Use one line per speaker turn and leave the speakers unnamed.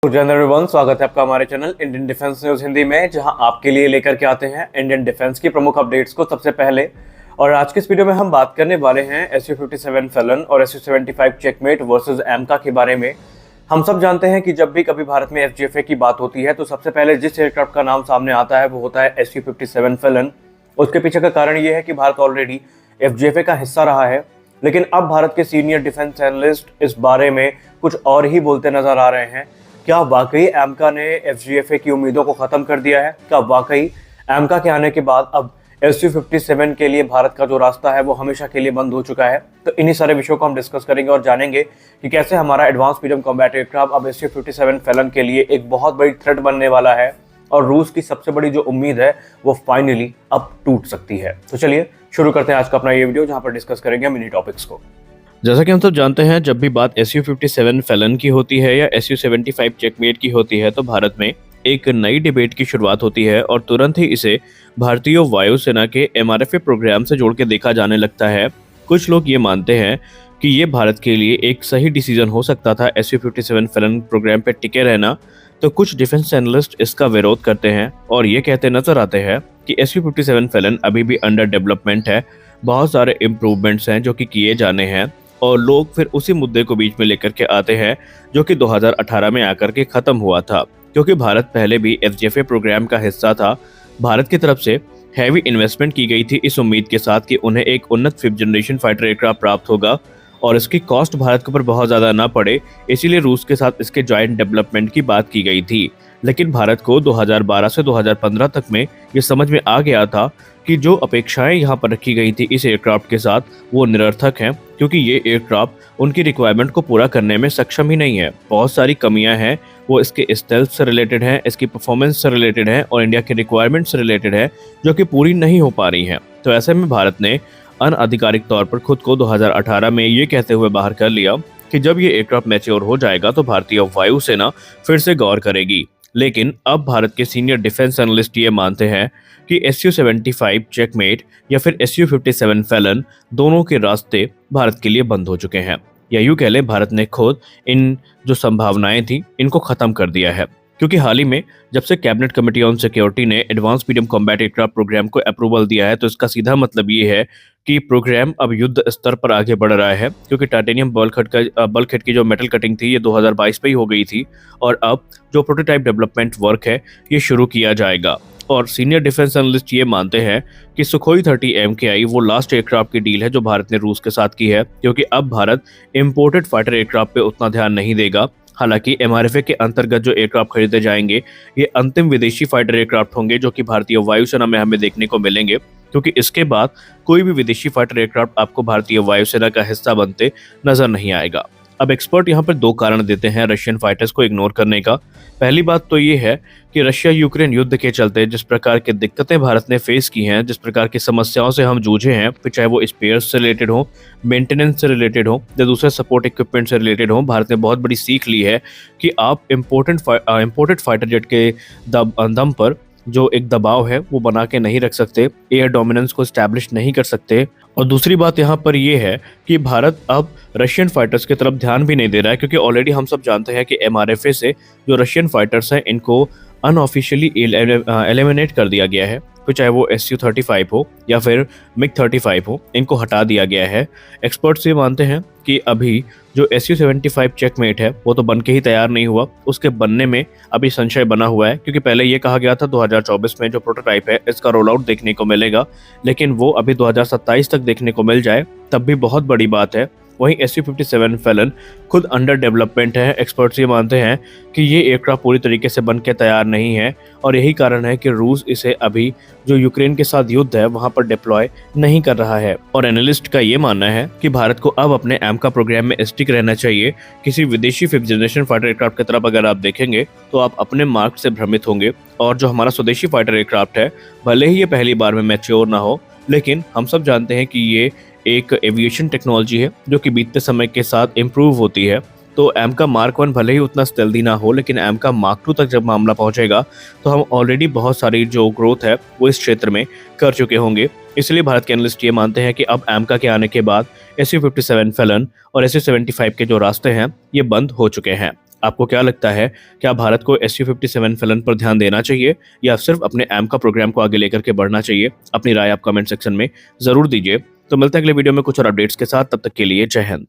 Everyone, स्वागत है आपका हमारे channel Indian defence news Hindi में, जहां आपके लिए लेकर के आते हैं इंडियन डिफेंस की प्रमुख अपडेट्स को सबसे पहले। और आज के इस वीडियो में हम बात करने वाले हैं SU-57 फेलन और SU-75 चेकमेट वर्सेस एमका के बारे में। हम सब जानते हैं कि जब भी कभी भारत में FGFA की बात होती है तो सबसे पहले जिस एयरक्राफ्ट का नाम सामने आता है वो होता है SU-57 फेलन। उसके पीछे का कारण ये है कि भारत ऑलरेडी FGFA का हिस्सा रहा है, लेकिन अब भारत के सीनियर डिफेंस एनालिस्ट इस बारे में कुछ और ही बोलते नजर आ रहे हैं। क्या वाकई एमका ने FGFA की उम्मीदों को खत्म कर दिया है? क्या वाकई एमका के आने के बाद अब SU-57 के लिए भारत का जो रास्ता है वो हमेशा के लिए बंद हो चुका है? तो इन्हीं सारे विषयों को हम डिस्कस करेंगे और जानेंगे कि कैसे हमारा एडवांस मीडियम कॉम्बैट एयरक्राफ्ट अब SU-57 फेलन के लिए एक बहुत बड़ी थ्रेट बनने वाला है और रूस की सबसे बड़ी जो उम्मीद है वो फाइनली अब टूट सकती है। तो चलिए शुरू करते हैं आज का अपना ये वीडियो, जहाँ पर डिस्कस करेंगे हम इन्हीं टॉपिक्स को।
जैसा कि हम सब जानते हैं, जब भी बात SU-57 फेलन की होती है या SU-75 चेकमेट की होती है तो भारत में एक नई डिबेट की शुरुआत होती है और तुरंत ही इसे भारतीय वायुसेना के MRFA प्रोग्राम से जोड़ के देखा जाने लगता है। कुछ लोग ये मानते हैं कि ये भारत के लिए एक सही डिसीजन हो सकता था SU-57 फेलन प्रोग्राम पे टिके रहना, तो कुछ डिफेंस एनालिस्ट इसका विरोध करते हैं और ये कहते नजर आते हैं कि SU-57 फेलन अभी भी अंडर डेवलपमेंट है, बहुत सारे इम्प्रूवमेंट्स हैं जो कि किए जाने हैं, और लोग फिर उसी मुद्दे को बीच में लेकर के आते हैं जो कि 2018 में आकर के खत्म हुआ था, क्योंकि भारत पहले भी FGFA प्रोग्राम का हिस्सा था। भारत की तरफ से हैवी इन्वेस्टमेंट की गई थी इस उम्मीद के साथ कि उन्हें एक उन्नत 5th जनरेशन फाइटर एयरक्राफ्ट प्राप्त होगा और इसकी कॉस्ट भारत के ऊपर बहुत ज़्यादा ना पड़े, इसीलिए रूस के साथ इसके जॉइंट डेवलपमेंट की बात की गई थी। लेकिन भारत को 2012 से 2015 तक में ये समझ में आ गया था कि जो अपेक्षाएं यहाँ पर रखी गई थी इस एयरक्राफ्ट के साथ वो निरर्थक हैं, क्योंकि ये एयरक्राफ्ट उनकी रिक्वायरमेंट को पूरा करने में सक्षम ही नहीं है। बहुत सारी कमियां हैं, वो इसके स्टेल्थ से रिलेटेड हैं, इसकी परफॉर्मेंस से रिलेटेड हैं और इंडिया के रिक्वायरमेंट से रिलेटेड है, जो कि पूरी नहीं हो पा रही हैं। तो ऐसे में भारत ने अनआधिकारिक तौर पर खुद को 2018 में ये कहते हुए बाहर कर लिया कि जब ये एयरक्राफ्ट मैच्योर हो जाएगा तो भारतीय वायुसेना फिर से गौर करेगी। लेकिन अब भारत के सीनियर डिफेंस एनालिस्ट ये मानते हैं कि SU-75 चेकमेट या फिर SU-57 फेलन दोनों के रास्ते भारत के लिए बंद हो चुके हैं, या यूं कह लें भारत ने खुद इन जो संभावनाएं थी इनको खत्म कर दिया है। क्योंकि हाल ही में जब से कैबिनेट कमेटी ऑन सिक्योरिटी ने advance medium combat aircraft programme को अप्रूवल दिया है, तो इसका सीधा मतलब ये है कि प्रोग्राम अब युद्ध स्तर पर आगे बढ़ रहा है, क्योंकि टाइटेनियम बल्कहेड की जो मेटल कटिंग थी ये 2022 में ही हो गई थी और अब जो प्रोटोटाइप डेवलपमेंट वर्क है ये शुरू किया जाएगा। और सीनियर डिफेंस एनालिस्ट ये मानते हैं कि सुखोई 30 MKI वो लास्ट एयरक्राफ्ट की डील है जो भारत ने रूस के साथ की है, क्योंकि अब भारत इम्पोर्टेड फाइटर एयरक्राफ्ट पे उतना ध्यान नहीं देगा। हालांकि MRFA के अंतर्गत जो एयरक्राफ्ट खरीदे जाएंगे ये अंतिम विदेशी फाइटर एयरक्राफ्ट होंगे जो कि भारतीय वायुसेना में हमें देखने को मिलेंगे, क्योंकि इसके बाद कोई भी विदेशी फाइटर एयरक्राफ्ट आपको भारतीय वायुसेना का हिस्सा बनते नजर नहीं आएगा। अब एक्सपर्ट यहाँ पर दो कारण देते हैं रशियन फाइटर्स को इग्नोर करने का। पहली बात तो ये है कि रशिया यूक्रेन युद्ध के चलते जिस प्रकार की दिक्कतें भारत ने फेस की हैं, जिस प्रकार की समस्याओं से हम जूझे हैं, फिर चाहे वो स्पेयर्स से रिलेटेड हो, मेंटेनेंस से रिलेटेड हो या दूसरे सपोर्ट इक्विपमेंट से रिलेटेड हो, भारत ने बहुत बड़ी सीख ली है कि आप इम्पोर्टेड फाइटर जेट के दम पर जो एक दबाव है वो बना के नहीं रख सकते, एयर डोमिनेंस को स्टैब्लिश नहीं कर सकते। और दूसरी बात यहाँ पर ये है कि भारत अब रशियन फाइटर्स की तरफ ध्यान भी नहीं दे रहा है, क्योंकि ऑलरेडी हम सब जानते हैं कि MRFA से जो रशियन फाइटर्स हैं इनको अनऑफिशियली एलिमिनेट कर दिया गया है, फिर चाहे वो SU-35 हो या फिर MiG-35 हो, इनको हटा दिया गया है। एक्सपर्ट्स ये मानते हैं कि अभी जो SU-75 चेकमेट है वो तो बन के ही तैयार नहीं हुआ, उसके बनने में अभी संशय बना हुआ है, क्योंकि पहले ये कहा गया था 2024 में जो प्रोटोटाइप है इसका रोल आउट देखने को मिलेगा, लेकिन वो अभी 2027 तक देखने को मिल जाए तब भी बहुत बड़ी बात है। वहीं SU-57 फेलन खुद अंडर डेवलपमेंट है। एक्सपर्ट्स ये मानते हैं कि ये एयरक्राफ्ट पूरी तरीके से बन के तैयार नहीं है और यही कारण है कि रूस इसे अभी जो यूक्रेन के साथ युद्ध है वहां पर डिप्लॉय नहीं कर रहा है। और एनालिस्ट का ये मानना है कि भारत को अब अपने एमका प्रोग्राम में स्टिक रहना चाहिए। किसी विदेशी 5th जनरेशन फाइटर एयरक्राफ्ट की तरफ अगर आप देखेंगे तो आप अपने मार्क से भ्रमित होंगे, और जो हमारा स्वदेशी फाइटर एयरक्राफ्ट है भले ही ये पहली बार में मैच्योर ना हो, लेकिन हम सब जानते हैं कि ये एक एविएशन टेक्नोलॉजी है जो कि बीतते समय के साथ इम्प्रूव होती है। तो एमका मार्क 1 भले ही उतना स्टेल्दी ना हो, लेकिन एमका मार्क 2 तक जब मामला पहुंचेगा तो हम ऑलरेडी बहुत सारी जो ग्रोथ है वो इस क्षेत्र में कर चुके होंगे। इसलिए भारत के एनालिस्ट ये मानते हैं कि अब AMCA के आने के बाद SU-57 फैलन और SU-75 के जो रास्ते हैं ये बंद हो चुके हैं। आपको क्या लगता है, क्या भारत को SU-57 फैलन पर ध्यान देना चाहिए या सिर्फ अपने AMCA प्रोग्राम को आगे लेकर के बढ़ना चाहिए? अपनी राय आप कमेंट सेक्शन में जरूर दीजिए। तो मिलते हैं अगले वीडियो में कुछ और अपडेट्स के साथ, तब तक के लिए जय हिंद।